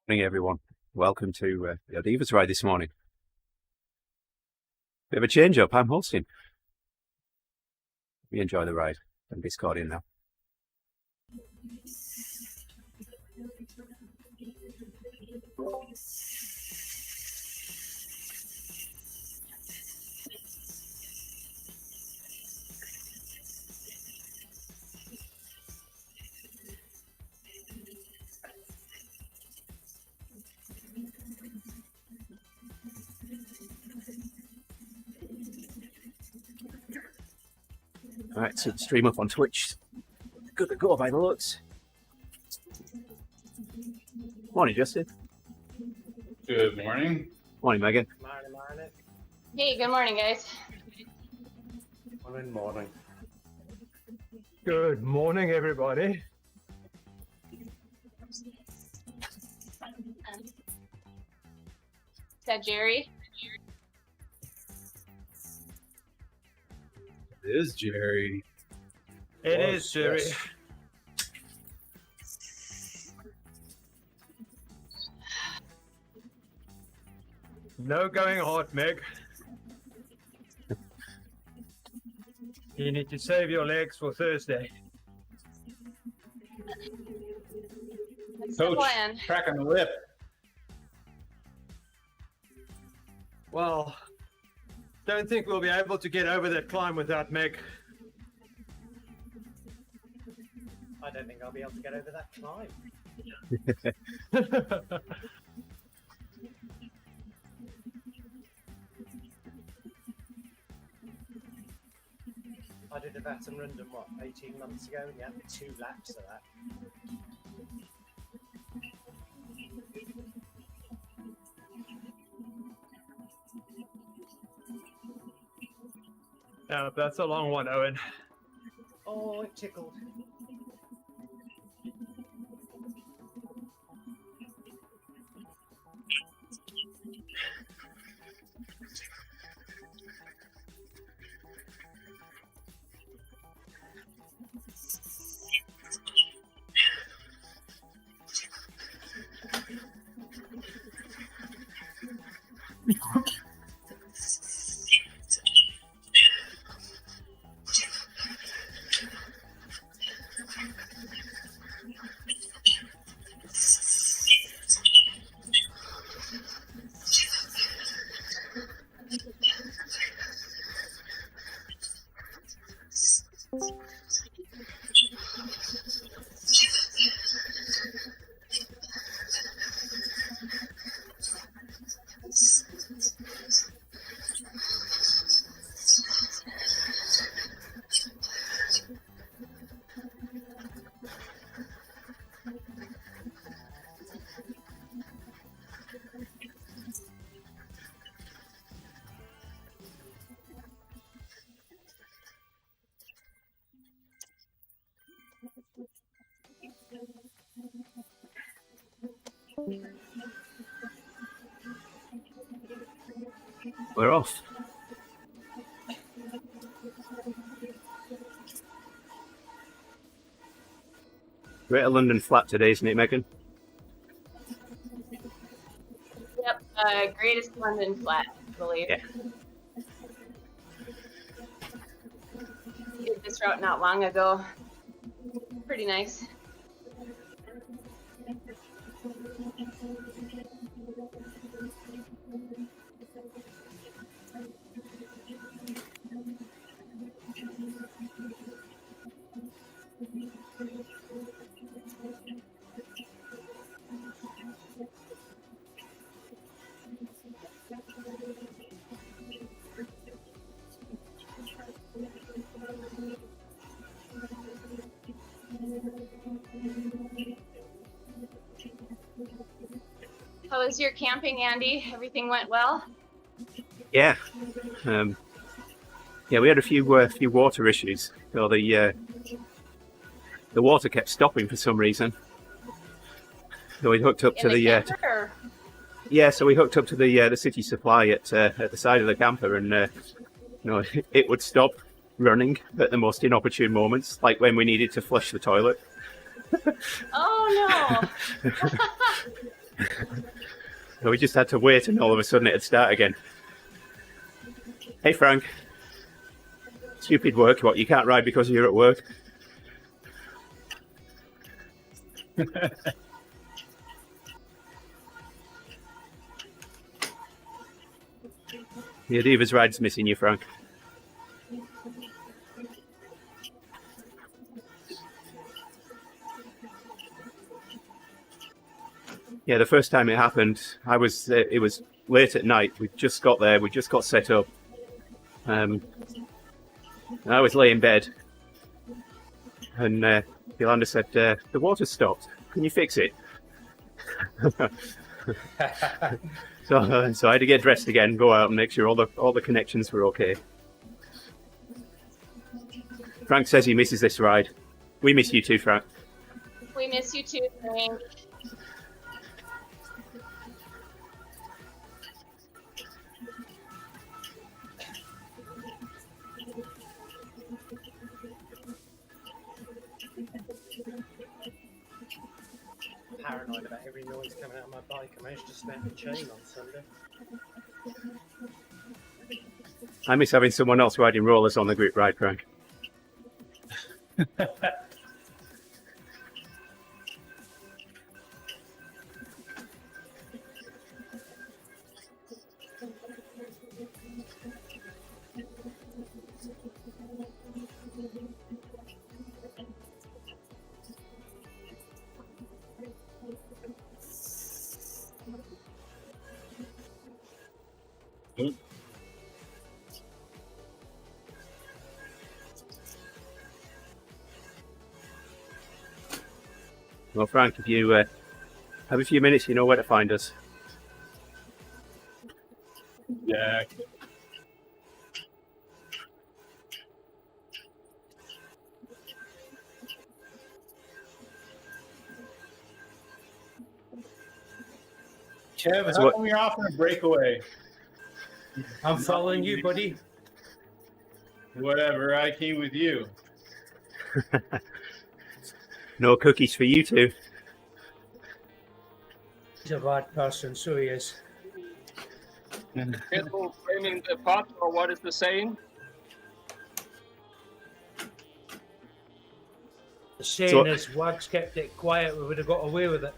Morning, everyone. Welcome to the ODivaZ ride this morning. Bit of a change up. I'm hosting. We enjoy the ride. I'm discording now. All right, so the stream up on Twitch. Good to go by the looks. Morning, Justin. Good morning. Morning, Megan. Morning. Hey, good morning, guys. Morning. Good morning, everybody. Is that Jerry? It is Jerry. It Oh, is Jerry. yes. No going hot, Meg. You need to save your legs for Thursday. That's the Coach, plan. cracking the whip. Well, don't think we'll be able to get over that climb without Meg. I don't think I'll be able to get over that climb. I did a Baton Rundum, 18 months ago, and you had 2 laps of that. That's a long one, Owen. Oh, it tickled. We're off. Greater London flat today, isn't it, Megan? Yep, greatest London flat, I believe. Yeah. Did this route not long ago. Pretty nice. How was your camping, Andy? Everything went well? Yeah. Yeah, we had a few water issues. So the water kept stopping for some reason. So we hooked up to the camper, yeah. So we hooked up to the city supply at the side of the camper, and it would stop running at the most inopportune moments, like when we needed to flush the toilet. Oh no! So we just had to wait, and all of a sudden it'd start again. Hey Frank. Stupid work, what, you can't ride because you're at work? The ODivaZ ride's missing you, Frank. Yeah, the first time it happened, it was late at night. We just got there, we just got set up. I was laying in bed, and Yolanda said, "The water stopped. Can you fix it?" So I had to get dressed again, go out and make sure all the connections were okay. Frank says he misses this ride. We miss you too, Frank. We miss you too, Frank. Paranoid about every noise coming out of my bike. I managed to snap the chain on Sunday. I miss having someone else riding rollers on the group ride, Frank. Well, Frank, if you have a few minutes, you know where to find us. Yeah. Kev, how come you're off on a breakaway? I'm following you, buddy. Whatever, I came with you. No cookies for you two. He's a bad person, so he is. Careful framing the pot, or what is the saying? The saying is, Wags kept it quiet, we would have got away with it.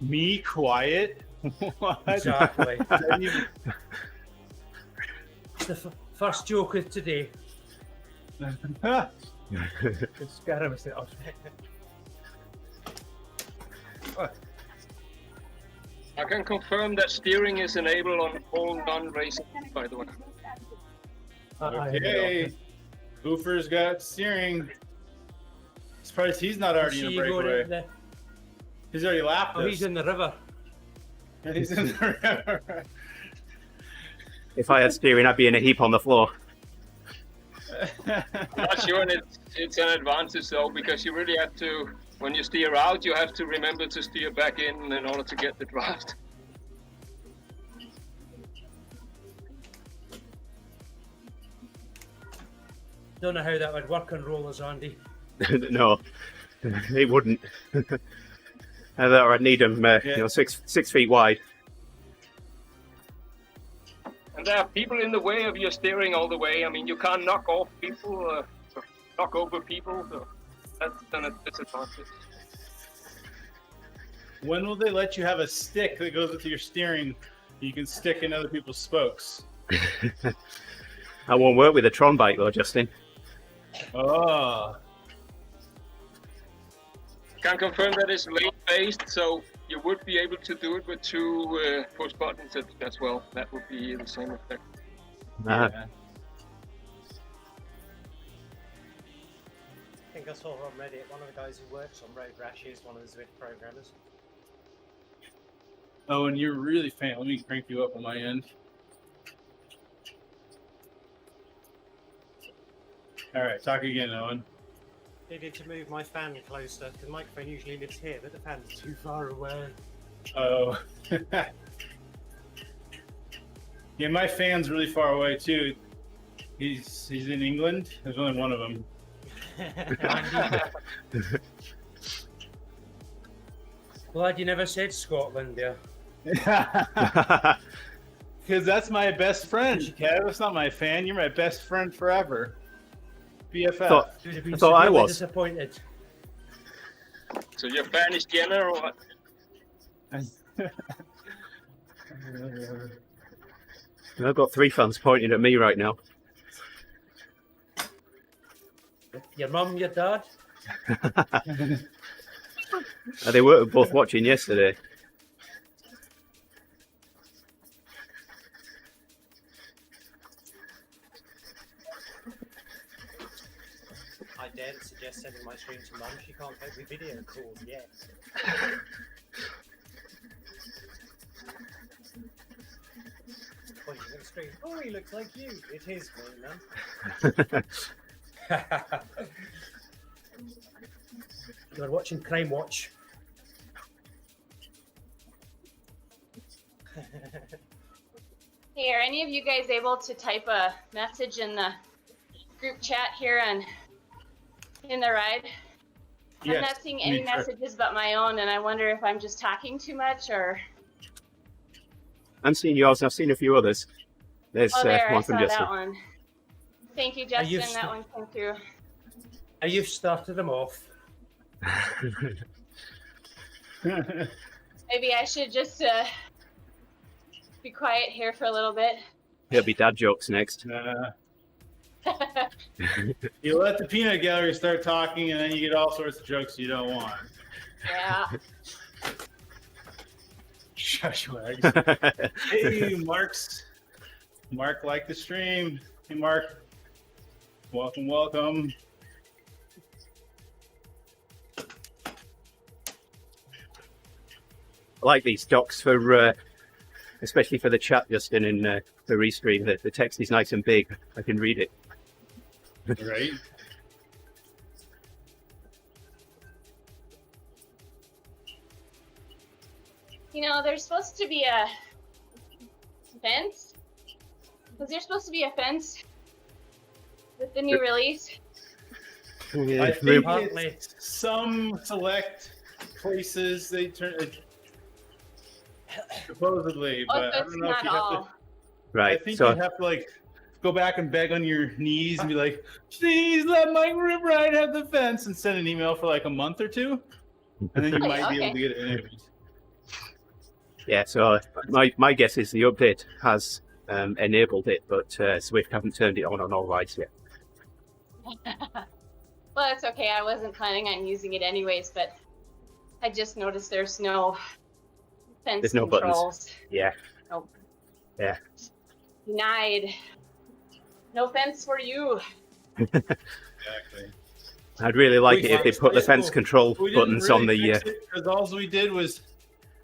Me got What? Exactly. It's the first joke of today. Scare myself. I can confirm that steering is enabled on all non-racing, by the way. Okay. Hoofer's got steering. Surprised he's not already in a breakaway. He's already lapped us. Oh, he's in the river. And he's in the river. If I had steering, I'd be in a heap on the floor. I'm not sure it's an advantage though, because you really have to, when you steer out, you have to remember to steer back in order to get the draft. Don't know how that would work on rollers, Andy. No, it wouldn't. I'd need them, you know, 6 feet wide. And there are people in the way of your steering all the way. I mean, you can't knock off people, or knock over people, so that's a disadvantage. When will they let you have a stick that goes with your steering you can stick in other people's spokes? I won't work with a Tron bike though, Justin. Oh. Can confirm that it's lane-based, so you would be able to do it with 2 push buttons as well. That would be the same effect. Ah. Yeah. I think I saw on Reddit, one of the guys who works on Road Rash is one of the Zwift programmers. Oh, and you're really faint. Let me crank you up on my end. All right, talk again, Owen. Needed to move my fan closer. The microphone usually lives here, but the fan's too far away. Oh. Yeah, my fan's really far away too. He's in England. There's only one of them. Glad you never said Scotland, yeah. Because that's my best friend, Kev. That's not my fan. You're my best friend forever. BFF. You'd have been I thought I severely was. disappointed. So your fan is Jenner or what? I've got 3 fans pointing at me right now. Your mum, your dad? They were both watching yesterday. I dare to suggest sending my stream to mum. She can't cope with video calls yet. Pointing at the screen. Oh, he looks like you. It is me, man. You're watching Crime Watch. Hey, are any of you guys able to type a message in the group chat here and in the ride? I'm Yes, not seeing any me too. messages but my own, and I wonder if I'm just talking too much or. I'm seeing yours, and I've seen a few others. There's Oh, there, I one saw from Justin. that one. Thank you, Justin. you That one came through. You've started them off. Maybe I should just be quiet here for a little bit. There'll be dad jokes next. You let the peanut gallery start talking, and then you get all sorts of jokes you don't want. Yeah. Shush wags. Hey, Mark liked the stream. Hey, Mark. Welcome, welcome. I like these docs for, especially for the chat, Justin, in the restream. The text is nice and big. I can read it. Right? You know, there's supposed to be a fence. Was there supposed to be a fence with the new release? I think Partly. it's some select places they turn supposedly, Oh, but so I it's don't know if not you have all. to. I Right. think So you have to like go back and beg on your knees and be like, "Please let my group ride have the fence," and send an email for like a month or 2, and then you Really? might be able Okay. to get it anyways. yeah. So my guess is the update has enabled it, but Swift haven't turned it on all rides yet. Well, it's okay. I wasn't planning on using it anyways, but I just noticed there's no fence There's no buttons. controls. Yeah. Nope. Yeah. Denied. No fence for you. Exactly. I'd really like We it if they fixed put the it. fence control We didn't buttons on really the. fix it because all we did was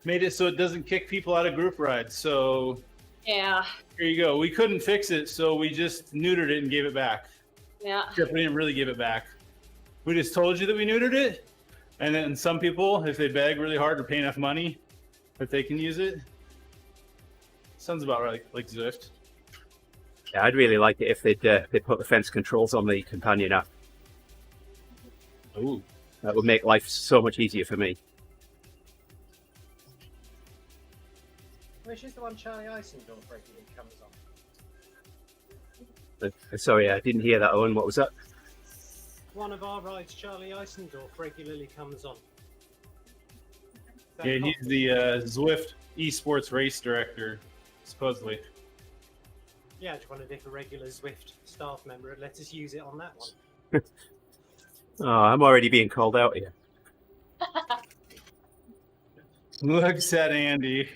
made it so it doesn't kick people out of group rides. So Yeah. here you go. We couldn't fix it, so we just neutered it and gave it back. Yeah. Except we didn't really give it back. We just told you that we neutered it, and then some people, if they beg really hard or pay enough money, that they can use it. Sounds about right, like Zwift. Yeah, I'd really like it if they put the fence controls on the companion app. Ooh. That would make life so much easier for me. Which is the one Charlie Eisendorf regularly comes on? Sorry, I didn't hear that, Owen. What was that? One of our rides, Charlie Eisendorf regularly comes on. That Yeah, he's the Zwift eSports race director, supposedly. Yeah, I just wondered if a regular Zwift staff member would let us use it on that one. Oh, I'm already being called out here. Looks at Andy.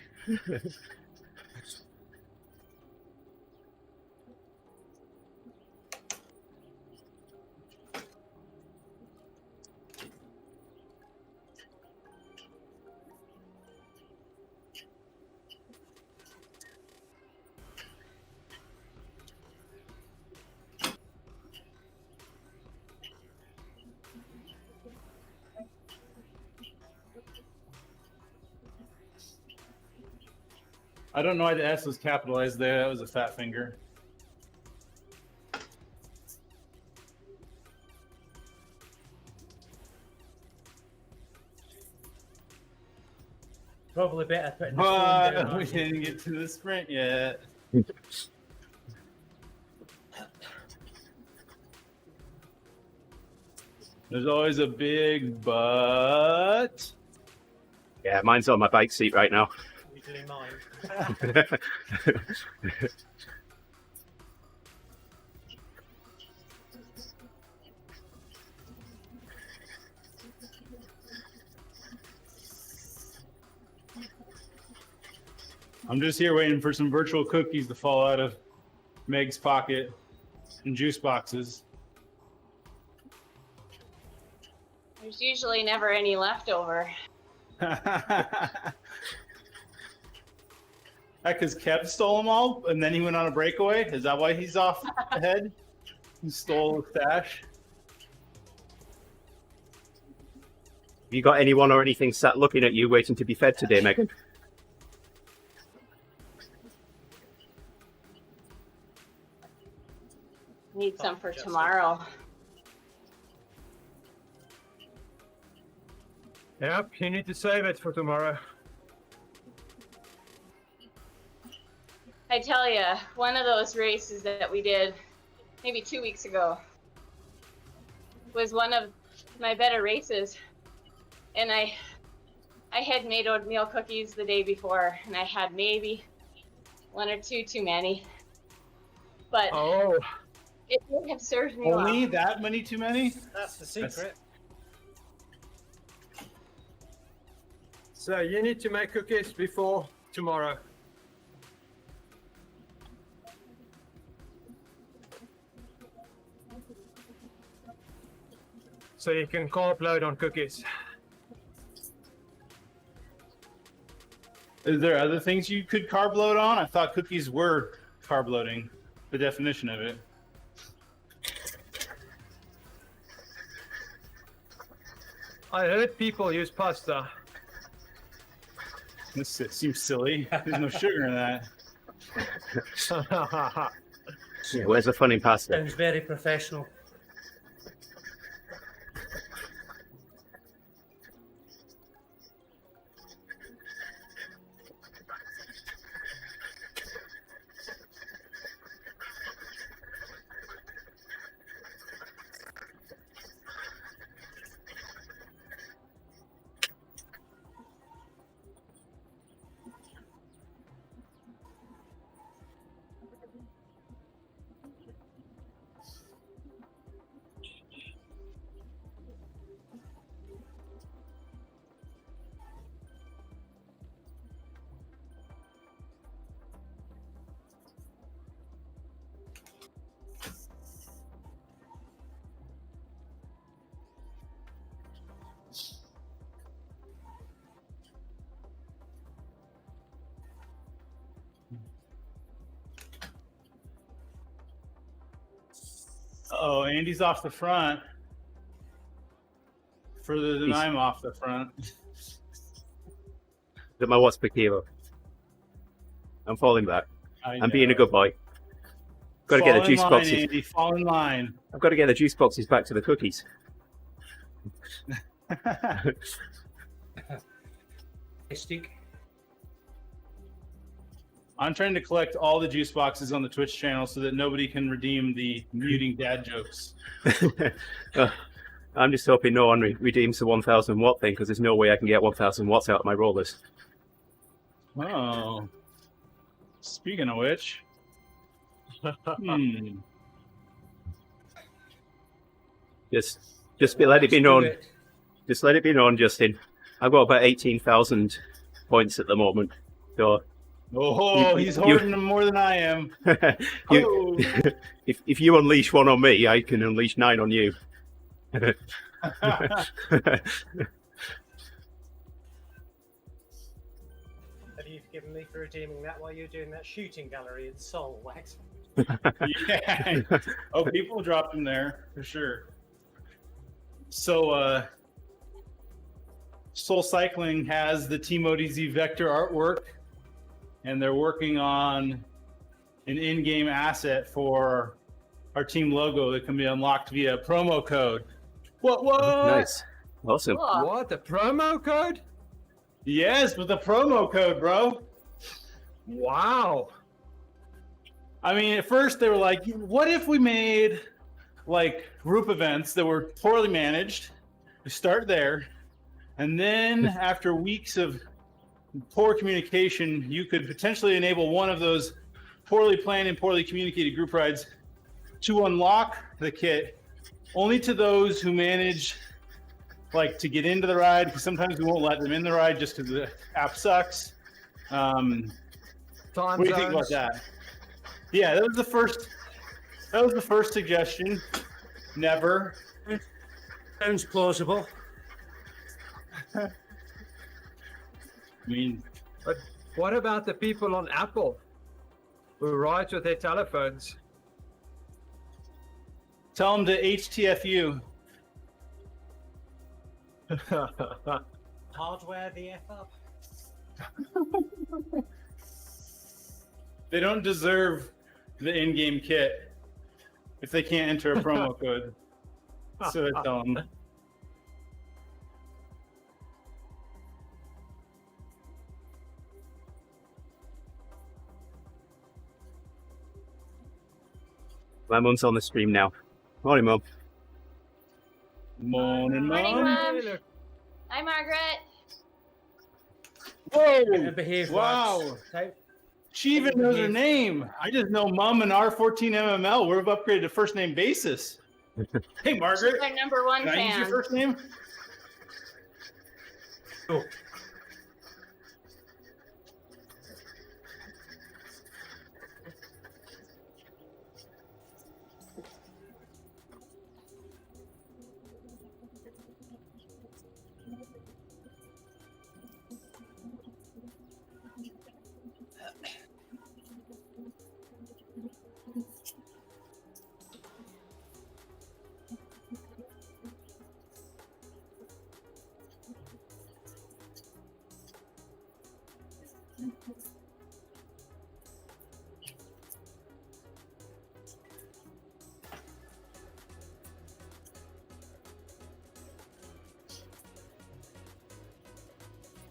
I don't know why the S was capitalized there. That was a fat finger. Probably better putting the phone down, But we aren't you? didn't get to the sprint yet. There's always a big but. Yeah, mine's on my bike seat right now. Usually mine. I'm just here waiting for some virtual cookies to fall out of Meg's pocket and juice boxes. There's usually never any leftover. Because Kev stole them all and then he went on a breakaway? Is that why he's off ahead? He stole the stash? Have you got anyone or anything sat looking at you waiting to be fed today, Megan? Need some for Just tomorrow. Yep, you need to save it for tomorrow. I tell you, one of those races that we did maybe 2 weeks ago was one of my better races. And I had made oatmeal cookies the day before, and I had maybe one or two too many. But Oh, it would have served me Only well. that many too many? That's the secret. so you need to make cookies before tomorrow. So you can carb load on cookies. Is there other things you could carb load on? I thought cookies were carb loading, the definition of it. I heard people use pasta. This seems silly. There's no sugar in that. Yeah, where's the fun in pasta? Sounds very professional. Oh, Andy's off the front. Further than I'm off the front. Look at my watts per kilo. I'm falling back. I'm being a good boy. Got to get the Fall in juice line, boxes. Andy, fall in line. I've got to get the juice boxes back to the cookies. Stick. I'm trying to collect all the juice boxes on the Twitch channel so that nobody can redeem the muting dad jokes. I'm just hoping no one redeems the 1,000 watt thing, because there's no way I can get 1,000 watts out of my rollers. Oh. Speaking of which. Just let it be Let's do known. it. Just let it be known, Justin. I've got about 18,000 points at the moment. So Oh, he's hoarding them more than I am. you, if you unleash one on me, I can unleash 9 on you. Have you forgiven me for redeeming that while you're doing that shooting gallery in Seoul, Wax? Yeah. Oh, people dropped them there for sure. So, Soul Cycling has the TeamODZ vector artwork, and they're working on an in-game asset for our team logo that can be unlocked via promo code. What? Nice. Awesome. Cool. What? The promo code? Yes, with the promo code, bro. Wow. I mean, at first they were like, what if we made like group events that were poorly managed? We start there. And then after weeks of poor communication, you could potentially enable one of those poorly planned and poorly communicated group rides to unlock the kit only to those who manage like to get into the ride, because sometimes we won't let them in the ride just because the app sucks. What do you think about that? Yeah, that was the first. That was the first suggestion. Never. Sounds plausible. I mean, But what about the people on Apple who ride with their telephones? tell them to HTFU. Hardware the F up. They don't deserve the in-game kit if they can't enter a promo code. So I tell them. My mum's on the stream now. Morning, mum. Morning, Morning, Mom. Mom. Look, Hi, Margaret. Whoa! Behave, Wow. lads. Type- She even knows her name. I just know Mom and R14 MML. We've upgraded to first name basis. Hey, Margaret. She's our number one Can I use your fan. first name? Oh.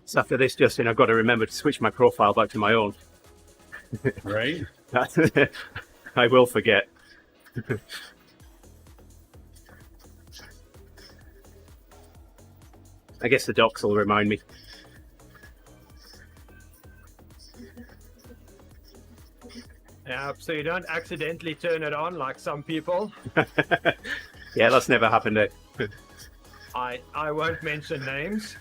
So after this, Justin, I've got to remember to switch my profile back to my own. Right. I will forget. I guess the docs will remind me. yeah, so you don't accidentally turn it on like some people. Yeah, that's never happened. I won't mention names.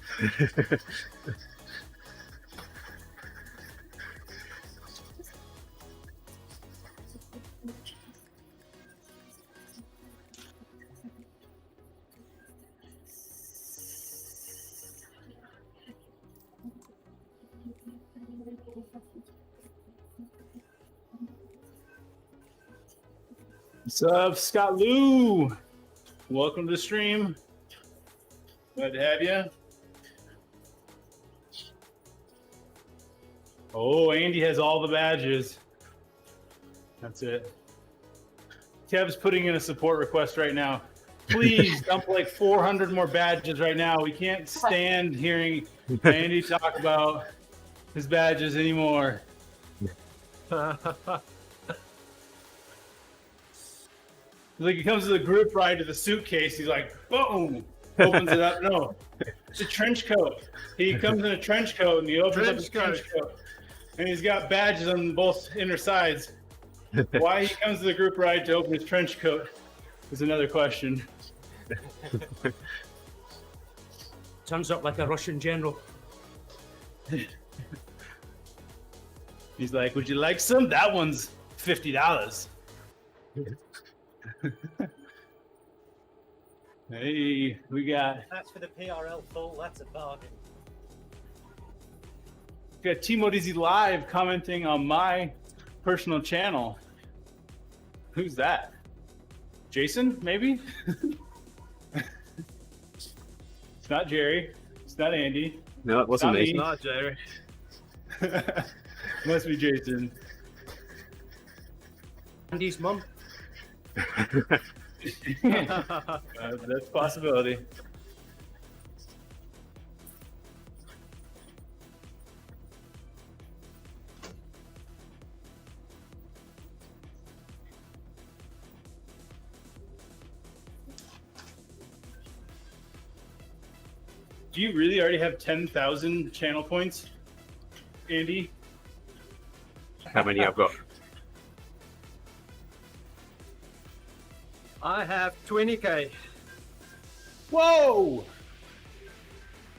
What's up, Scott Lou? Welcome to the stream. Glad to have you. Oh, Andy has all the badges. That's it. Kev's putting in a support request right now. Please dump like 400 more badges right now. We can't stand hearing Andy talk about his badges anymore. Like he comes to the group ride to the suitcase, he's like, boom, opens it up. No, it's a trench coat. He comes in a trench coat and he opens up his trench coat. And he's got badges on both inner sides. Why he comes to the group ride to open his trench coat is another question. Turns up like a Russian general. He's like, would you like some? That one's $50. Hey, we got That's for the PRL full. That's a bargain. TeamODZ Live commenting on my personal channel. Who's that? Jason, maybe? It's not Jerry. It's not Andy. No, it wasn't Not me. me. Not Jerry. Must be Jason. Andy's mum. That's a possibility. Do you really already have 10,000 channel points, Andy? How many I've got? I have 20k. Whoa!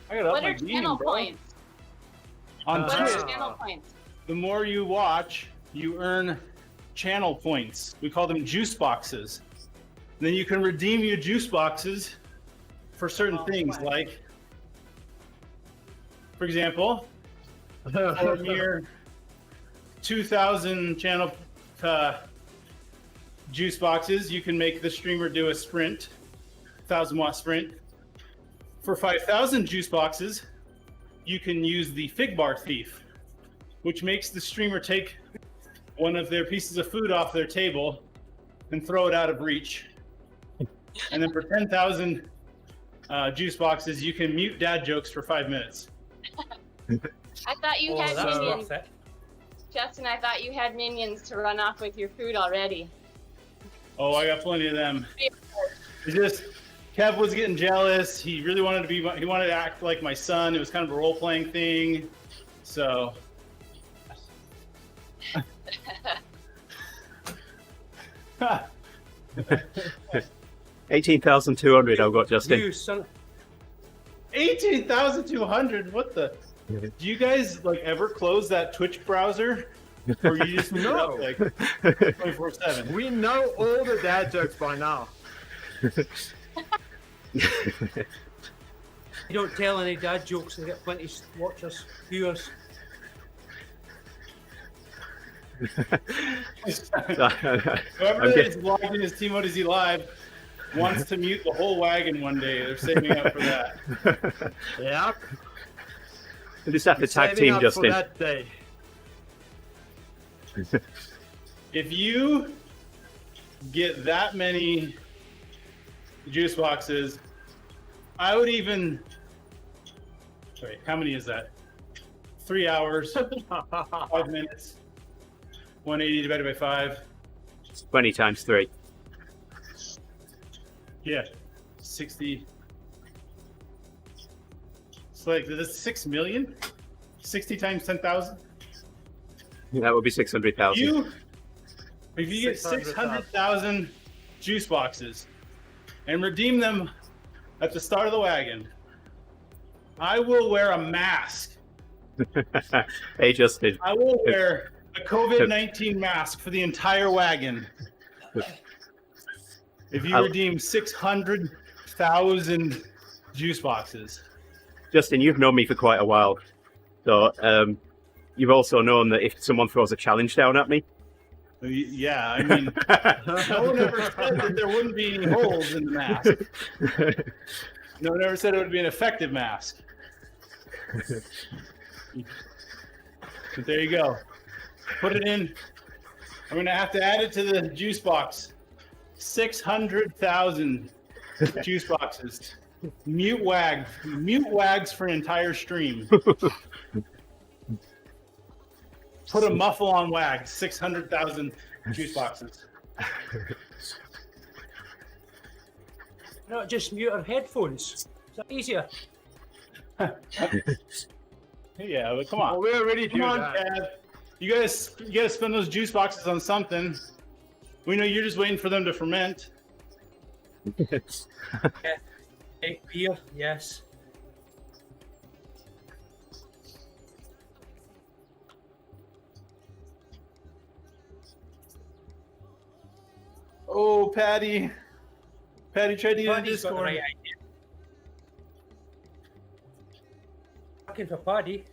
I got up What my are game, channel bro. points? On What are Twitch, channel points? the more you watch, you earn channel points. We call them juice boxes. And then you can redeem your juice boxes for certain things, like, for example, for a mere 2,000 channel juice boxes, you can make the streamer do a sprint, 1,000-watt sprint. For 5,000 juice boxes, you can use the Fig Bar Thief, which makes the streamer take one of their pieces of food off their table and throw it out of reach. And then for 10,000 juice boxes, you can mute dad jokes for 5 minutes. I thought you had that's minions. worth it. Justin, I thought you had minions to run off with your food already. Oh, I got plenty of them. It's just Kev was getting jealous. He really wanted to be. He wanted to act like my son. It was kind of a role-playing thing. So. 18,200 I've got, Justin. You son. 18,200. What the? Do you guys like ever close that Twitch browser, or you just leave it up, like 24/7? We know all the dad jokes by now. You don't tell any dad jokes and get plenty of watchers, viewers. Whoever is logged in as TeamODZ Live wants to mute the whole wagon one day. They're saving up for that. Yeah. We just have to tag Saving team, up Justin. for that day. If you get that many juice boxes, I would even. Wait, how many is that? 3 hours, 5 minutes, 180 divided by 5. 20 times 3. Yeah, 60. It's like, this is 6 million? 60 times 10,000? That would be 600,000. If you get 600,000 juice boxes and redeem them at the start of the wagon, I will wear a mask. Hey, Justin. I will wear a COVID-19 mask for the entire wagon. If you redeem 600,000 juice boxes. Justin, you've known me for quite a while. So you've also known that if someone throws a challenge down at me. Yeah, I mean, no one ever said that there wouldn't be any holes in the mask. No one ever said it would be an effective mask. But there you go. Put it in. I'm going to have to add it to the juice box. 600,000 juice boxes. Mute wags for an entire stream. Put a muffle on wags. 600,000 juice boxes. Not just mute our headphones. Is that easier? Yeah, but come on. Well, we already do Come on, that. Chad. You gotta spend those juice boxes on something. We know you're just waiting for them to ferment. Beer, yes. Oh, Patty. Patty tried to get in Paddy's got the Discord. right idea. Looking for Paddy.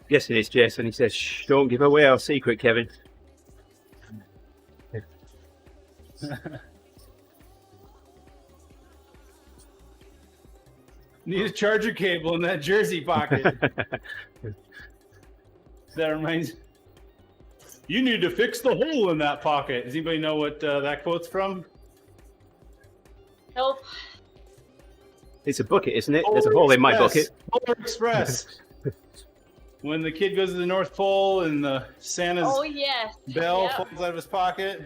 Yes, it is, Jason. He says, shh, don't give away our secret, Kevin. Need a charger cable in that jersey pocket. That reminds. You need to fix the hole in that pocket. Does anybody know what that quote's from? Nope. It's a bucket, isn't it? There's a hole in my bucket. Polar Express. When the kid goes to the North Pole and the Santa's Oh yes. bell Yep. falls out of his pocket.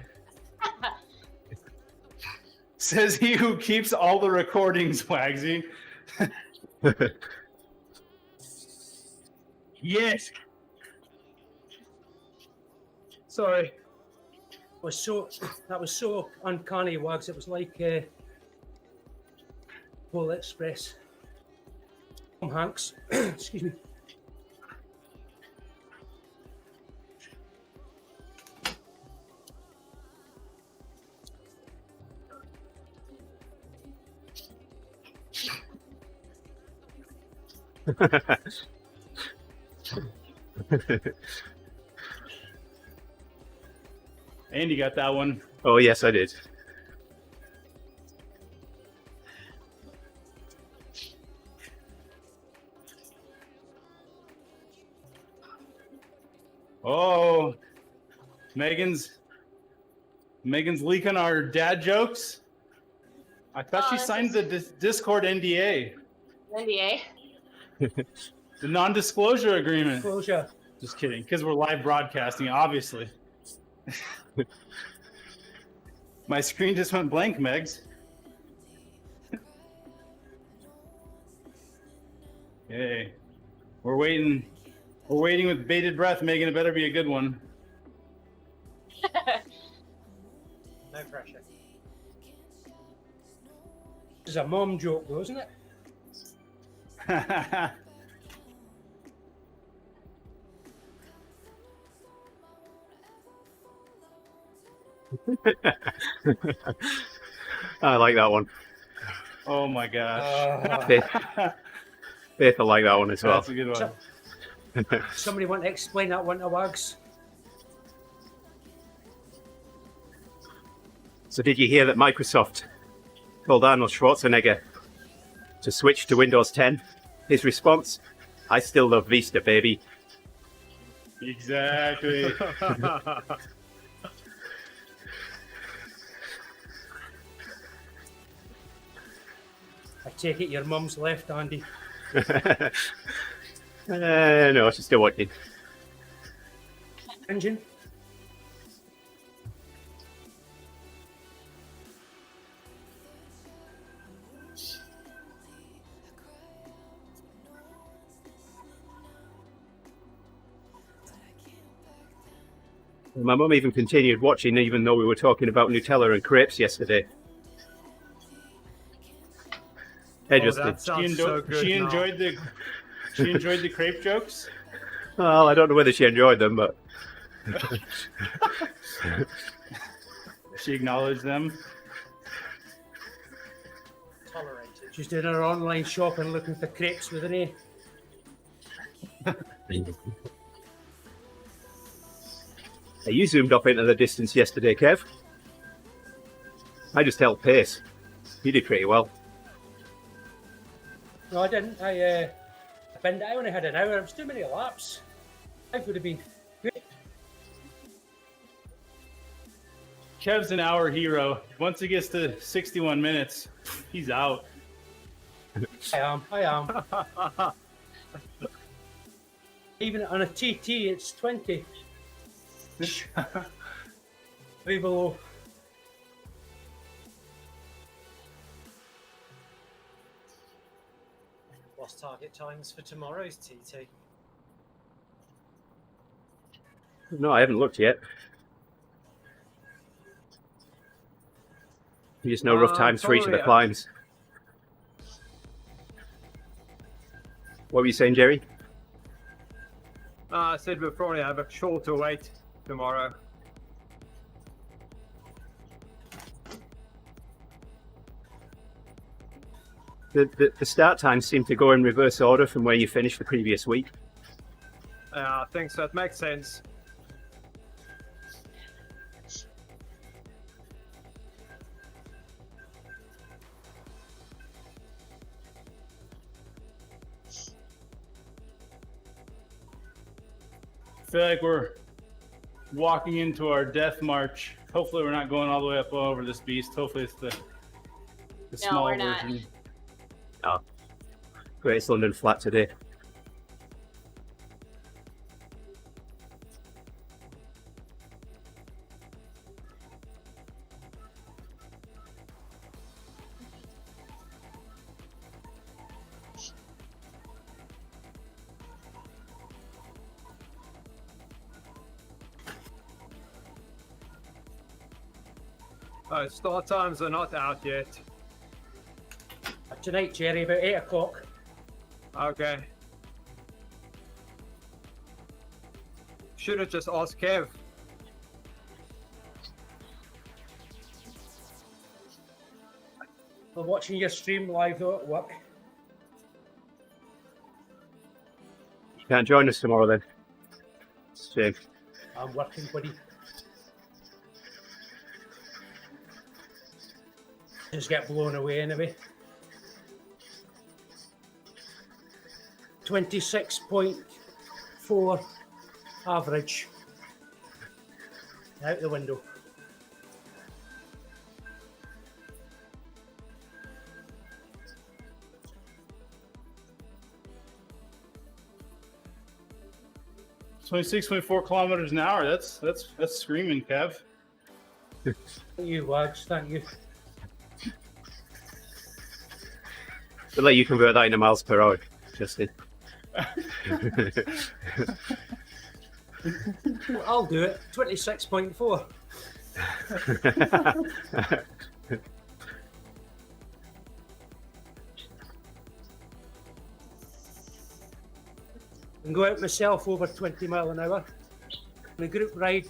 Says he who keeps all the recordings, Wagsy. Yes. Sorry. That was so uncanny, Wags. It was like Polar Express. Tom Hanks. Excuse me. Andy got that one. Oh, yes, I did. Oh, Megan's leaking our dad jokes. I thought she that's signed the Discord NDA, NDA. the non-disclosure agreement. Closure. Just kidding, because we're live broadcasting, obviously. My screen just went blank, Megs. Hey, we're waiting. We're waiting with bated breath, Megan. It better be a good one. No pressure. This is a mom joke, though, isn't it? I like that one. Oh my gosh. Faith will like that one as well. That's a good one. Somebody want to explain that one to Wags? So did you hear that Microsoft told Arnold Schwarzenegger to switch to Windows 10? His response, I still love Vista, baby. Exactly. I take it your mum's left, Andy. No, she's still watching. Engine. My mum even continued watching, even though we were talking about Nutella and crepes yesterday. That sounds so good She now. enjoyed the crepe jokes. Well, I don't know whether she enjoyed them, but She acknowledged them. Tolerated. She's doing her online shopping looking for crepes with an A. Hey, you zoomed up into the distance yesterday, Kev. I just held pace. You did pretty well. No, I didn't. I only had an hour. It was too many laps. Life would have been good. Kev's an hour hero. Once he gets to 61 minutes, he's out. I am. Even on a TT, it's 20. 3 below. What's target times for tomorrow's TT? No, I haven't looked yet. You just know rough times for each of the probably, climbs. What were you saying, Jerry? I said we'll probably have a shorter wait tomorrow. The start times seem to go in reverse order from where you finished the previous week. I think so. It makes sense. I feel like we're walking into our death march. Hopefully, we're not going all the way up over this beast. Hopefully, it's the No, small we're not. version. Oh. Greatest London flat today. Start times are not out yet. Tonight, Jerry, about 8 o'clock. Okay. Should have just asked Kev. I'm watching your stream live though at work. You can't join us tomorrow then. Shame. I'm working, buddy. Just get blown away anyway. 26.4 average. Out the window. .4 kilometers an hour. That's screaming, Kev. Thank you, lads. Thank you. We'll let you convert that into miles per hour, Justin. I'll do it. 26.4. I can go out myself over 20 mile an hour. In a group ride,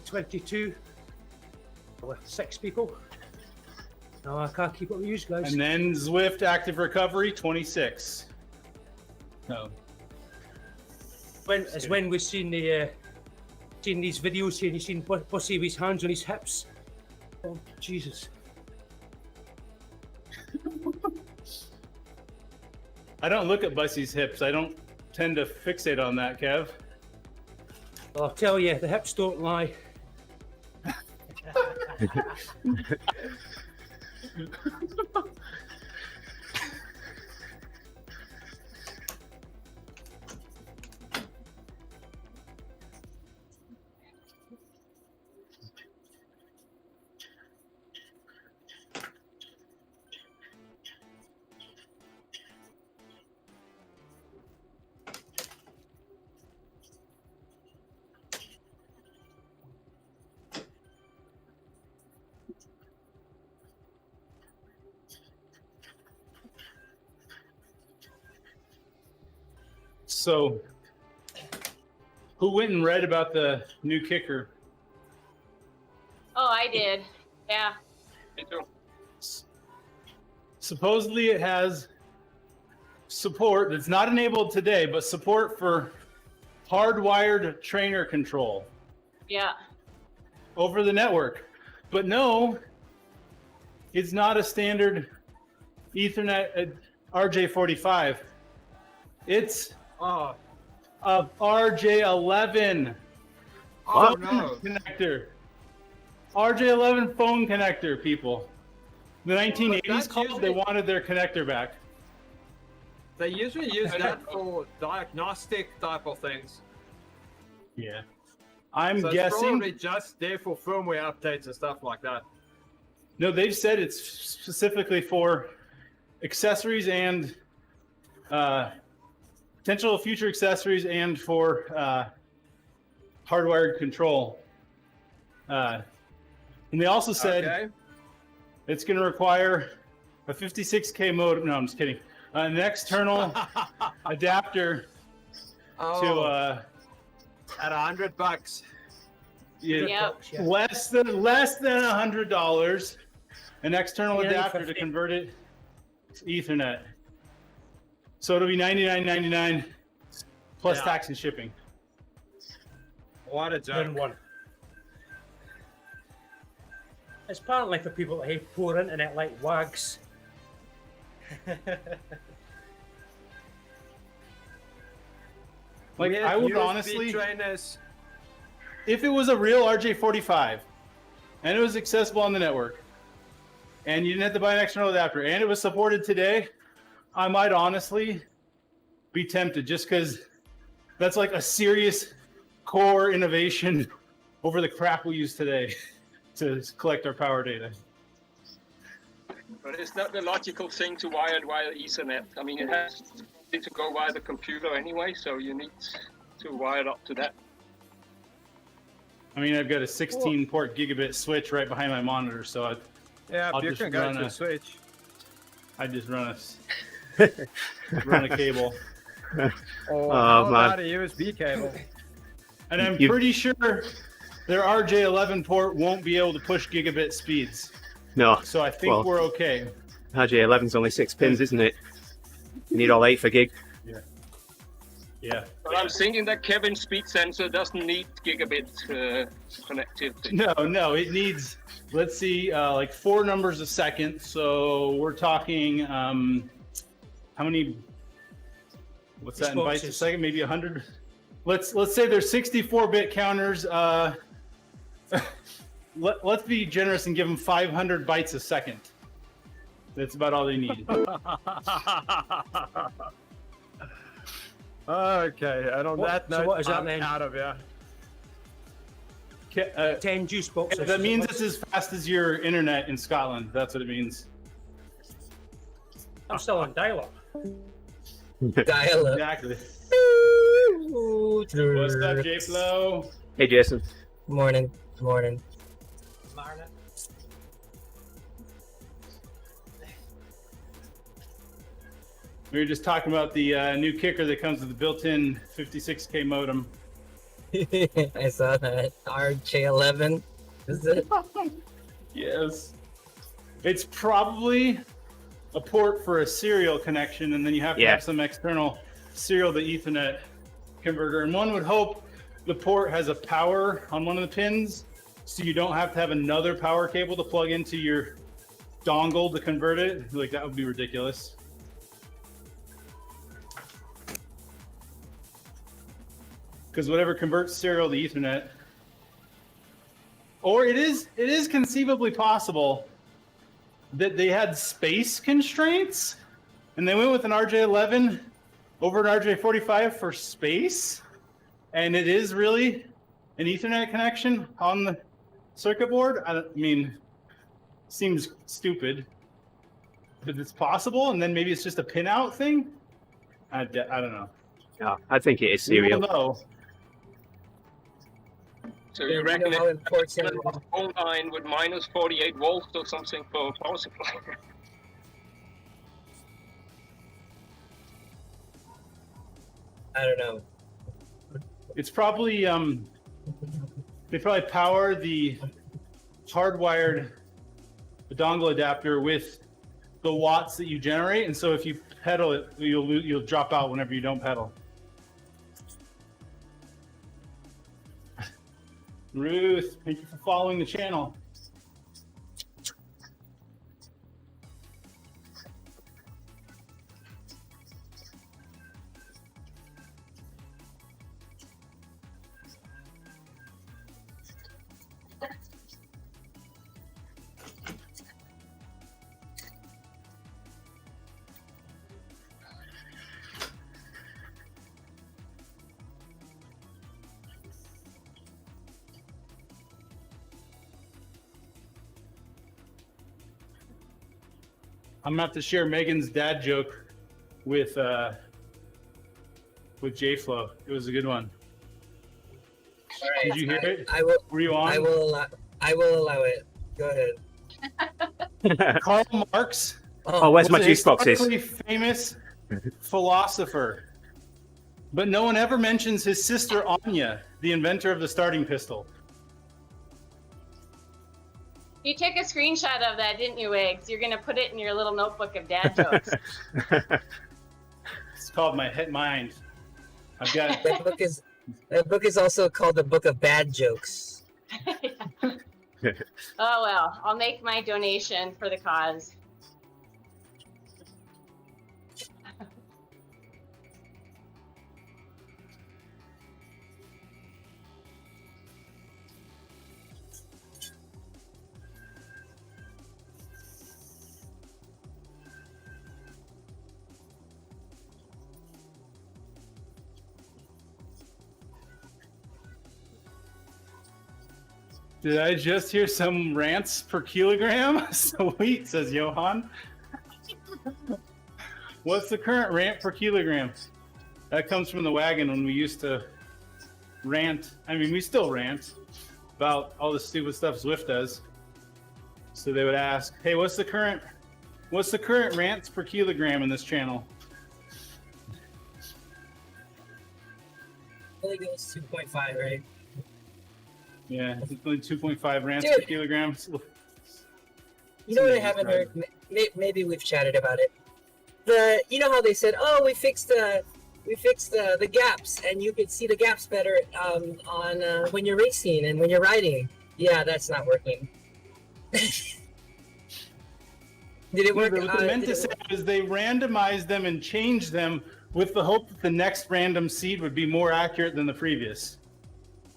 22 with 6 people. No, I can't keep up with you guys. And then Zwift Active Recovery 26. No. When we've seen the seen these videos here, and you've seen Bussy with his hands on his hips. Oh Jesus! I don't look at Bussy's hips. I don't tend to fixate on that, Kev. Well, I'll tell you, the hips don't lie. So, who went and read about the new kicker? Oh, I did. Yeah. Me too. Supposedly it has support that's not enabled today, but support for hardwired trainer control Yeah. over the network. But no, it's not a standard Ethernet RJ45. It's Oh, a RJ11 oh phone no. connector. RJ11 phone connector, people. The 1980s that's called, usually- they wanted their connector back. They usually use that for diagnostic type of things. Yeah. I'm So it's guessing. probably just there for firmware updates and stuff like that. No, they've said it's specifically for accessories and potential future accessories and for hardwired control. And they also said Okay. it's going to require a 56K modem. No, I'm just kidding. An external adapter Oh, to at $100. yeah, Yep. less than $100. An external Yeah, adapter to 50. convert it to Ethernet. So it'll be $99.99 plus Yeah. tax and shipping. What a Turn joke. one. It's apparently for people that hate poor internet like wags. Like, Weird I would USB honestly, trainers. if it was a real RJ45 and it was accessible on the network and you didn't have to buy an external adapter and it was supported today, I might honestly be tempted just because that's like a serious core innovation over the crap we use today to collect our power data. But it's not the logical thing to wire it via Ethernet. I mean, it has to go via the computer anyway, so you need to wire it up to that. I mean, I've got a 16 port gigabit switch right behind my monitor, so I'll you just can go run to a- the switch. I just run a cable. Or Oh, how man. about a USB cable? And I'm You- pretty sure their RJ11 port won't be able to push gigabit speeds. No, So I think Well- we're okay. RJ11's only 6 pins, isn't it? You need all 8 for gig. Yeah. But I'm thinking that Kevin's speed sensor doesn't need gigabit connectivity. No, it needs, let's see, like 4 numbers a second. So we're talking, how many, what's that in bytes a Responses. second? Maybe 100? Let's say there's 64-bit counters. Let's be generous and give them 500 bytes a second. That's about all they need. Okay, and on What- that so note, what does that I'm mean? out of here. 10 juice boxes. That means it's as fast as your internet in Scotland. That's what it means. I'm still on dial-up. Dial up. Exactly. What's up, J-Flow? Hey, Jason. Morning. Morning. Mariner. We were just talking about the new kicker that comes with the built-in 56K modem. I saw that. RJ11. Is it? Yes. It's probably a port for a serial connection, and then you have to Yeah. have some external serial to Ethernet converter. And one would hope the port has a power on one of the pins, so you don't have to have another power cable to plug into your dongle to convert it. Like, that would be ridiculous. Because whatever converts serial to Ethernet, or it is conceivably possible that they had space constraints and they went with an RJ11 over an RJ45 for space, and it is really an Ethernet connection on the circuit board. I mean, seems stupid, but it's possible, and then maybe it's just a pinout thing. I don't know. Yeah, I think it is We serial. don't know. So Do you you reckon know how it's important? a phone line with minus 48 volts or something for power supply? I don't know. It's probably they probably power the hardwired dongle adapter with the watts that you generate, and so if you pedal it, you'll drop out whenever you don't pedal. Ruth, thank you for following the channel. I'm gonna have to share Megan's dad joke with J-Flow. It was a good one. All right. Did you hear it? I will. Were you on? I will allow. I will allow it. Go ahead. Karl Marx Oh, where's my was a juice boxes? historically famous philosopher, but no one ever mentions his sister Anya, the inventor of the starting pistol. You took a screenshot of that, didn't you, Eggs? You're gonna put it in your little notebook of dad jokes. It's called My Hit Mind. I've got That book is also called the Book of Bad Jokes. Oh well, I'll make my donation for the cause. Did I just hear some rants per kilogram? Sweet, says Johan. What's the current rant per kilogram? That comes from the wagon when we used to rant. I mean, we still rant about all the stupid stuff Zwift does. So they would ask, "Hey, what's the current rants per kilogram in this channel?" I think it was 2.5, right? Yeah, it's only 2.5 rants Dude. per kilogram. You know what I haven't heard? Maybe we've chatted about it. You know how they said, "Oh, we fixed the gaps, and you could see the gaps better on when you're racing and when you're riding." Yeah, that's not working. Did it work? What they meant to say is they randomized them and changed them with the hope that the next random seed would be more accurate than the previous.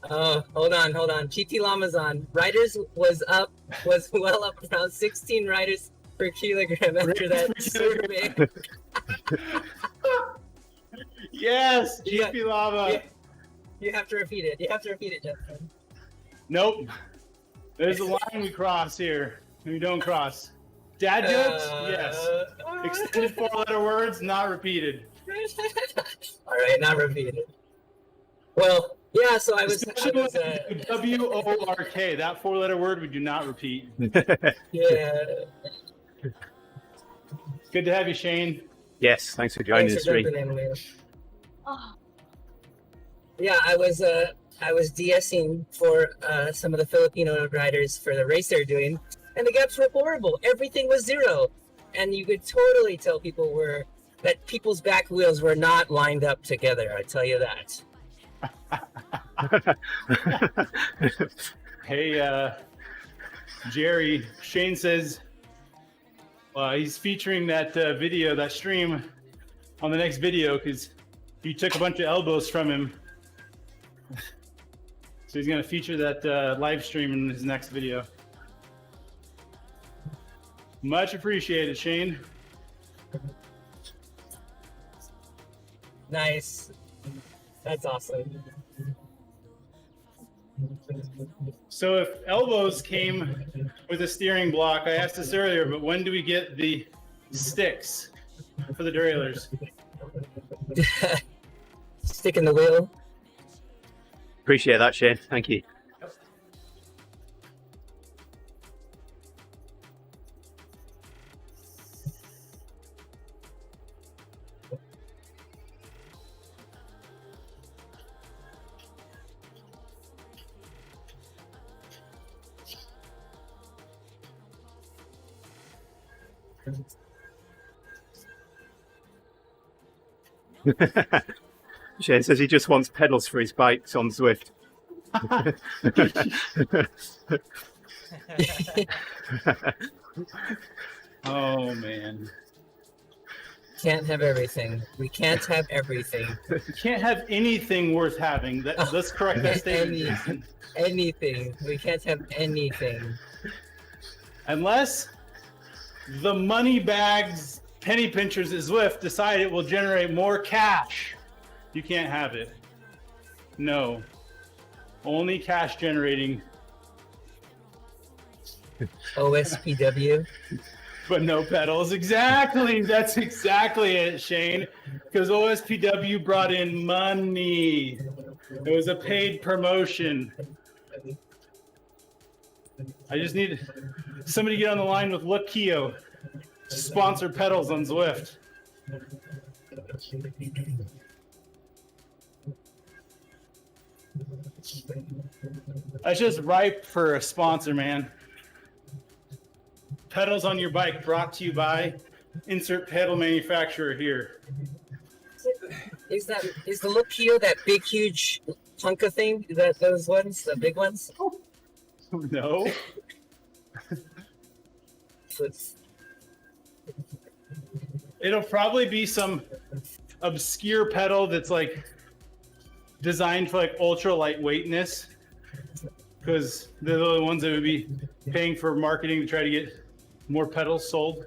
Oh, hold on. GT Llama's on. Riders was well up around 16 riders per kilogram after that survey. Yes, Yeah. GP Lava. You have to repeat it. Justin. Nope. There's a line we cross here. We don't cross. Dad jokes? Yes. Extended 4-letter words, not repeated. All right, not repeated. Well, yeah. So I was WORK. That 4-letter word we do not repeat. yeah. Good to have you, Shane. Yes, thanks for joining the Thanks for stream. jumping in, Leo. Oh, Yeah, I was DSing for some of the Filipino riders for the race they're doing, and the gaps were horrible. Everything was 0, and you could totally tell that people's back wheels were not lined up together. I tell you that. Hey, Jerry, Shane says he's featuring that video, that stream on the next video because you took a bunch of elbows from him. So he's going to feature that live stream in his next video. Much appreciated, Shane. Nice. That's awesome. So if elbows came with a steering block, I asked this earlier, but when do we get the sticks for the derailleurs? Stick in the wheel. Appreciate that, Shane. Thank you. Shane says he just wants pedals for his bikes on Zwift. Oh, man. Can't have everything. We can't have everything. You can't have anything worth having. Let's correct that statement. Anything. We can't have anything. Unless the money bags, penny pinchers at Zwift decide it will generate more cash, you can't have it. No. Only cash generating. OSPW. But no pedals. Exactly. That's exactly it, Shane. Because OSPW brought in money. It was a paid promotion. I just need somebody to get on the line with Look Keo to sponsor pedals on Zwift. That's just ripe for a sponsor, man. Pedals on your bike brought to you by insert pedal manufacturer here. Is the Look Keo that big huge Tonka thing? Is that those ones, the big ones? No. It'll probably be some obscure pedal that's like designed for like ultra lightweightness, because they're the ones that would be paying for marketing to try to get more pedals sold.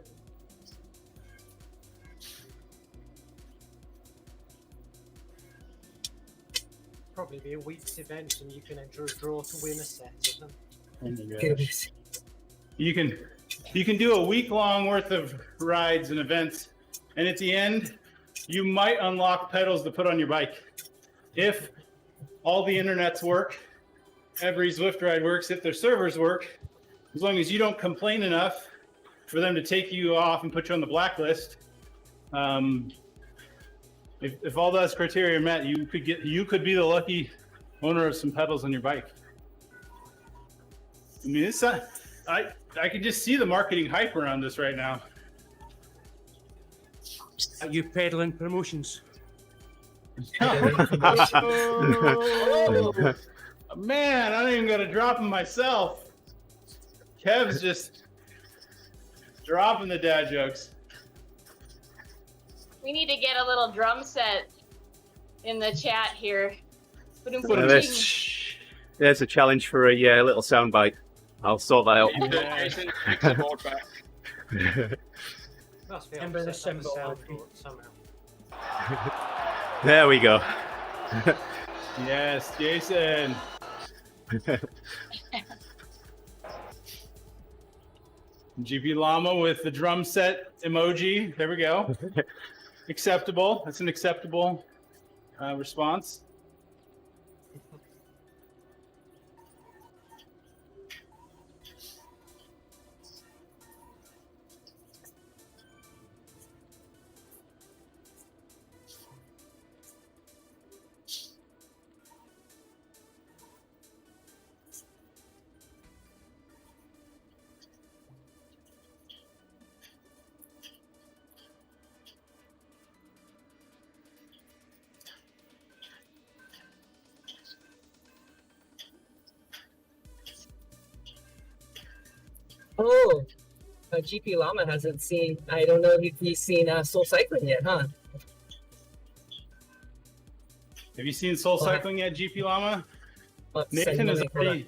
Probably be a week's event and you can enter a draw to win a set of them. Oh my gosh. Goodness. You can do a week-long worth of rides and events, and at the end, you might unlock pedals to put on your bike. If all the internets work, every Zwift ride works, if their servers work, as long as you don't complain enough for them to take you off and put you on the blacklist, if all those criteria are met, you could be the lucky owner of some pedals on your bike. I mean, it's I can just see the marketing hype around this right now. Are you peddling promotions? Oh, man, I don't even got to drop them myself. Kev's just dropping the dad jokes. We need to get a little drum set in the chat here. There's a challenge for a little soundbite. I'll sort that out. Jason, fix the board back. Must be Remember the offset on the symbol. soundboard somehow. There we go. Yes, Jason. GP Llama with the drum set emoji. There we go. Acceptable. That's an acceptable response. Oh, GP Llama hasn't seen. I don't know if he's seen Soul Cycling yet, huh? Have you seen Soul Cycling yet, GP Llama? Let's send him a link. Hold on.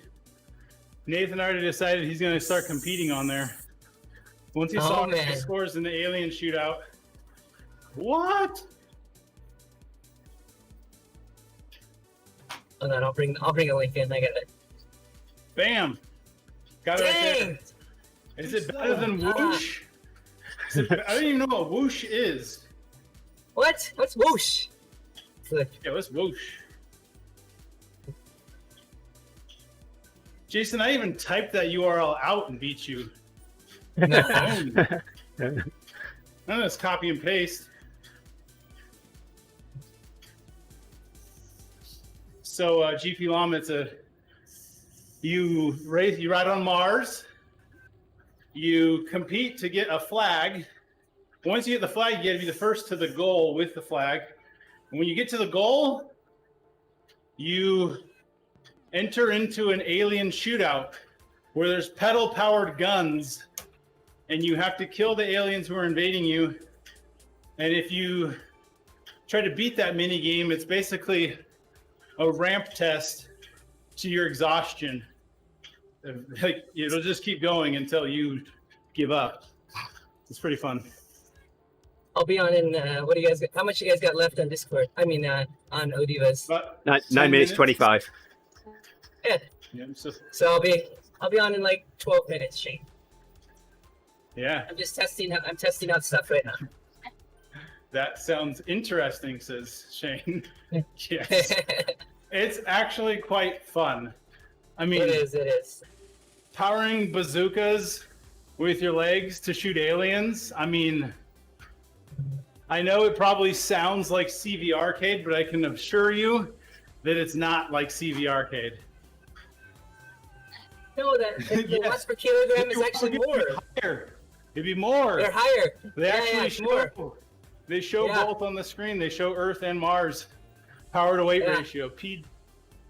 Nathan already decided he's going to start competing on there. Once he saw man. the scores in the alien shootout. What? Hold on, I'll bring a link in. I got it. Bam. Got it right there. Dang! Is it better than whoosh? I don't even know what whoosh is. What? What's whoosh? Look. Yeah, what's whoosh? Jason, I even typed that URL out and beat you. None of this copy and paste. So GP Llama, you ride on Mars. You compete to get a flag. Once you get the flag, you get to be the first to the goal with the flag. And when you get to the goal, you enter into an alien shootout where there's pedal-powered guns, and you have to kill the aliens who are invading you. And if you try to beat that mini game, it's basically a ramp test to your exhaustion. Like, it'll just keep going until you give up. It's pretty fun. I'll be on in. What do you guys? How much you guys got left on Discord? I mean, on ODivaZ. But 9 minutes 25. Yeah. yeah, So I'll be on in like 12 minutes, Shane. yeah, I'm just testing. I'm testing out stuff right now. that sounds interesting, says Shane. Yes, it's actually quite fun. I mean, It is. powering bazookas with your legs to shoot aliens. I mean, I know it probably sounds like CV Arcade, but I can assure you that it's not like CV Arcade. No, the Yes. watts per kilogram is actually more. Higher. It'd be more. They're higher. They actually it's more. show. They show Yeah. both on the screen. They show Earth and Mars power to weight Yeah. ratio.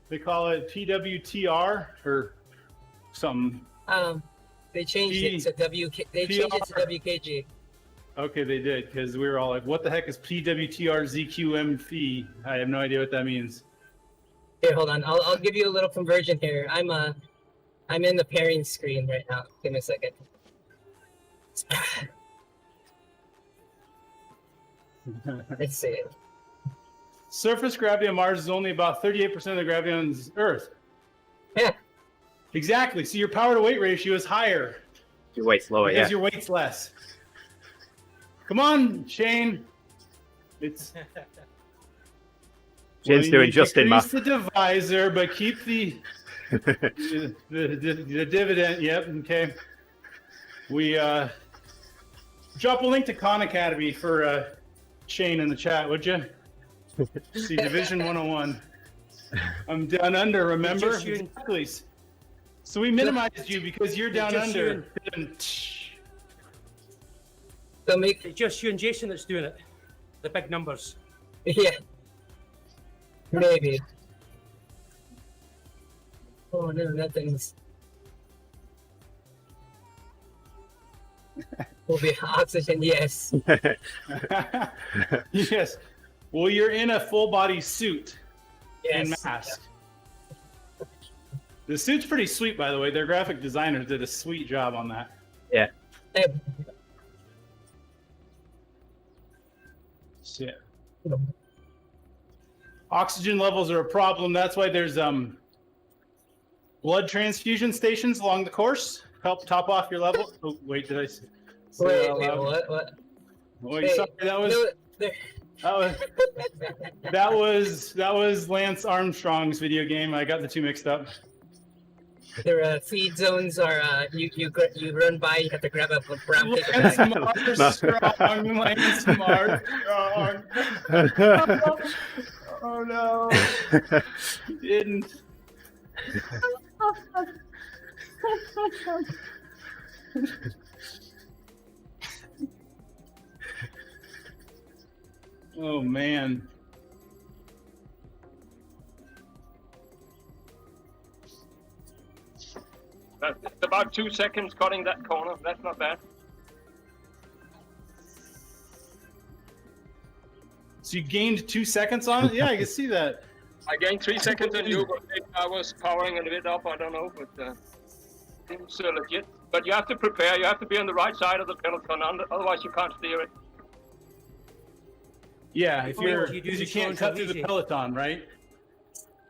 They call it PWTR or something. They changed it to They changed it to WKG. Okay, they did, because we were all like, "What the heck is PWTR ZQMV?" I have no idea what that means. Here, hold on. I'll give you a little conversion here. I'm in the pairing screen right now. Give me a second. Let's see. Surface gravity on Mars is only about 38% of the gravity on Earth. Yeah. Exactly. So your power to weight ratio is higher Your weight's lower, because yeah. your weight's less. Come on, Shane. It's Shane's doing just in decrease math. the divisor, but keep the dividend. Yep. Okay. We drop a link to Khan Academy for Shane in the chat, would you? See Division 101. I'm down under. Remember? Just you- Exactly. So we minimized you because you're down Just under. So make It's just you and Jason that's doing it. The big numbers. yeah. Maybe. Oh no, nothing's. Will be oxygen, yes. Yes. Well, you're in a full body suit and Yes. mask. The suit's pretty sweet, by the way. Their graphic designers did a sweet job on that. Yeah. Eh, Shit. Oxygen levels are a problem. That's why there's blood transfusion stations along the course. Help top off your level. Oh, wait, did I say that Wait, out wait, loud? what? Wait, Hey, sorry, that was no, there- that was Lance Armstrong's video game. I got the two mixed up. their feed zones are you run by, you have to grab a brown paper Lance bag. Armstrong, Lance Armstrong. Oh no, he didn't. Oh man. It's about 2 seconds cutting that corner. That's not bad. So you gained 2 seconds on it? Yeah, I can see that. I gained 3 seconds on you, but maybe I was powering a bit up. I don't know, but seems legit. But you have to prepare. You have to be on the right side of the peloton, otherwise you can't steer it. Yeah, if you're, you do because you the can't slow cut through the easy. peloton, right?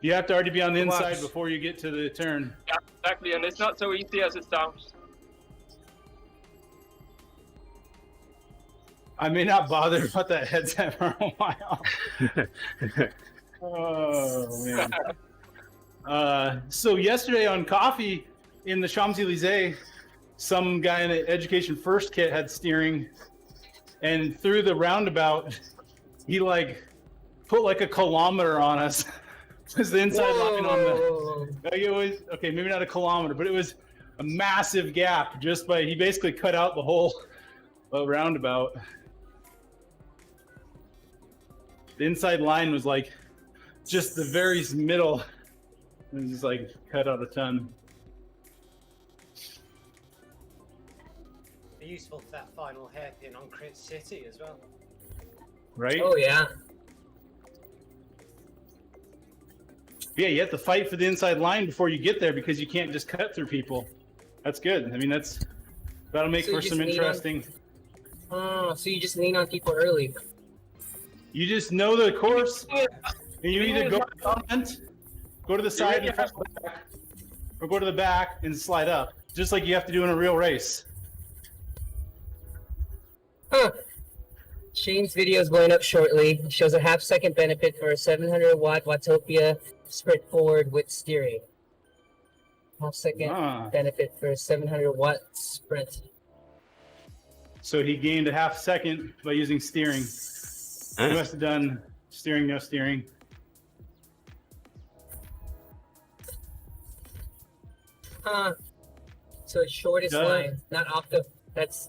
You have to already be on the inside Watch. before you get to the turn. Yeah, exactly, and it's not so easy as it sounds. I may not bother about that headset for a while. Oh man. So yesterday on coffee in the Champs-Elysees, some guy in the Education First kit had steering, and through the roundabout, he like put like a kilometer on us. It was the inside line on the. Whoa. Like, it was okay, maybe not a kilometer, but it was a massive gap. Just by he basically cut out the whole roundabout. The inside line was like just the very middle. It was just like cut out a ton. Be useful for that final hairpin on Crit City as well. Right? Oh yeah. Yeah, you have to fight for the inside line before you get there because you can't just cut through people. That's good. I mean, that'll make So you for some just lean on- interesting. Oh, so you just lean on people early. You just know the course, and you either go to the front, go to the side and cut back, or go to the back and slide up, just like you have to do in a real race. Huh. Shane's video is going up shortly. It shows a half-second benefit for a 700-watt Watopia sprint forward with steering. Half-second Ah, benefit for a 700-watt sprint. so he gained a half second by using steering. He must have done steering, no steering. So it's shortest Duh. line, not optimal. That's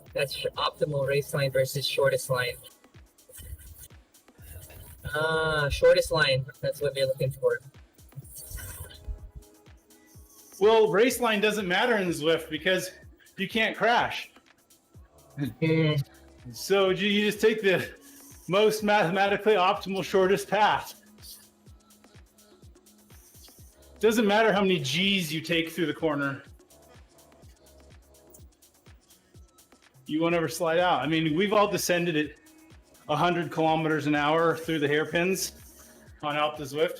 optimal race line versus shortest line. Shortest line. That's what we're looking for. Well, race line doesn't matter in Zwift because you can't crash. Hmm. So you just take the most mathematically optimal shortest path. Doesn't matter how many G's you take through the corner. You won't ever slide out. I mean, we've all descended at 100 kilometers an hour through the hairpins on Alpe d'Huez Zwift.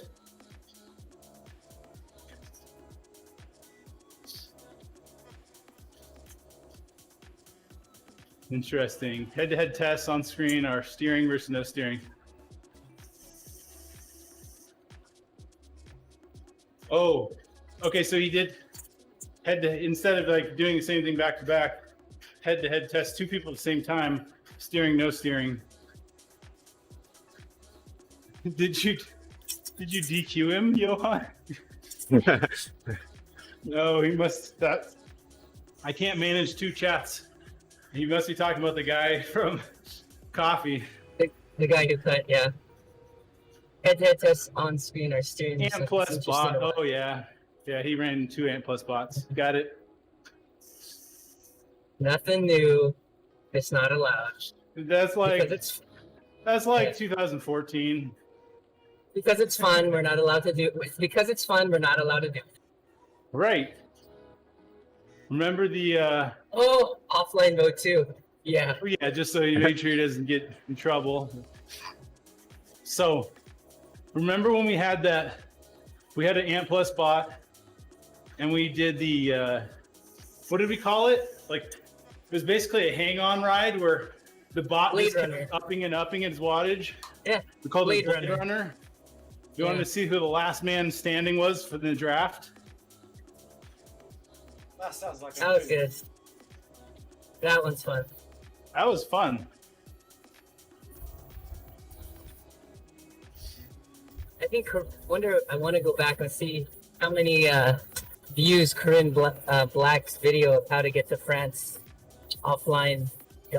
Interesting. Head-to-head tests on screen are steering versus no steering. Oh, okay. So he did instead of like doing the same thing back to back, head-to-head test 2 people at the same time, steering, no steering. Did you DQ him, Johan? No, he must. I can't manage 2 chats. He must be talking about the guy from Coffee. The guy who cut, yeah. Head-to-head tests on screen are steering. Ant plus bot. Oh yeah, yeah. He ran 2 Ant plus bots. Got it. Nothing new. It's not allowed. That's like Because that's 2014. because it's fun. We're not allowed to do. Because it's fun. We're not allowed to do. Right. Remember the Oh, offline mode too. Yeah. yeah, just so you make sure he doesn't get in trouble. So remember when we had an Ant Plus bot and we did the what did we call it? Like it was basically a hang-on ride where the bot Blade just kept Runner. upping and upping its wattage. Yeah. We called it Blade Blade Runner. Runner. You Yeah. wanted to see who the last man standing was for the draft? That sounds like a That was good. That one's fun. That was fun. I think. I want to go back and see how many views Corinne Black's video of how to get to France offline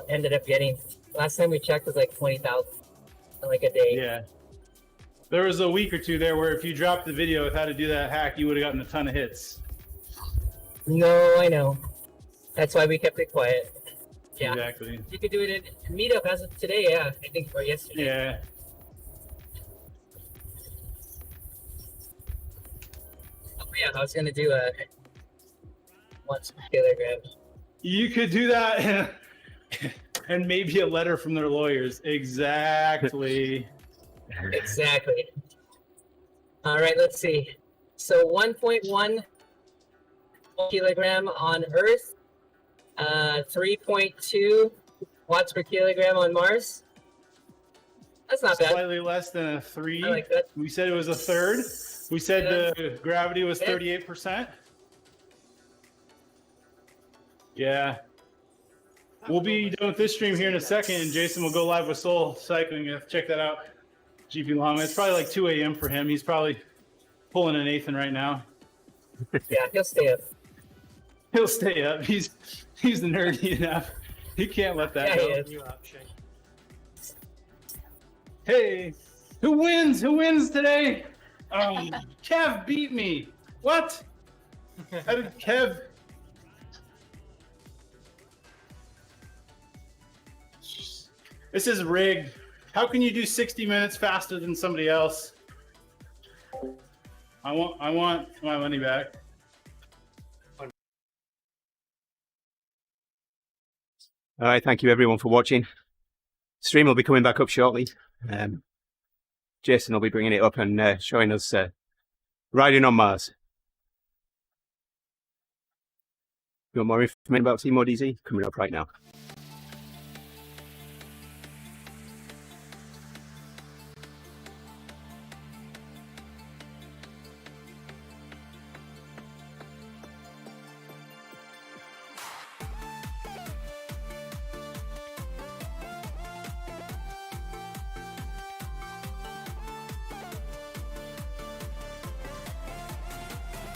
ended up getting. Last time we checked was like 20,000, like a day. Yeah. There was a week or 2 there where if you dropped the video of how to do that hack, you would have gotten a ton of hits. No, I know. That's why we kept it quiet. Yeah. Exactly. You could do it in Meetup as of today, yeah. I think, or yesterday. Yeah. Oh, yeah, I was gonna do a once per kilogram. You could do that and maybe a letter from their lawyers. Exactly. Exactly. All right, let's see. So 1.1 kilogram on Earth, 3.2 watts per kilogram on Mars. That's not bad. Slightly less than a 3. I like that. We said it was a third. We said Yeah. the gravity was Yeah. 38%. Yeah. We'll be done with this stream here in a second, and Jason will go live with Soul Cycling. You have to check that out. GP Long. It's probably like 2 a.m. for him. He's probably pulling a Nathan right now. Yeah, he'll stay up. He'll stay up. He's nerdy enough. He can't let that Yeah, go. he is. You up, Shane. Hey, who wins? Who wins today? Kev beat me. What? How did Kev? This is rigged. How can you do 60 minutes faster than somebody else? I want my money back. All right, thank you everyone for watching. Stream will be coming back up shortly. Jason will be bringing it up and showing us riding on Mars. You want more information about TeamODZ? Coming up right now.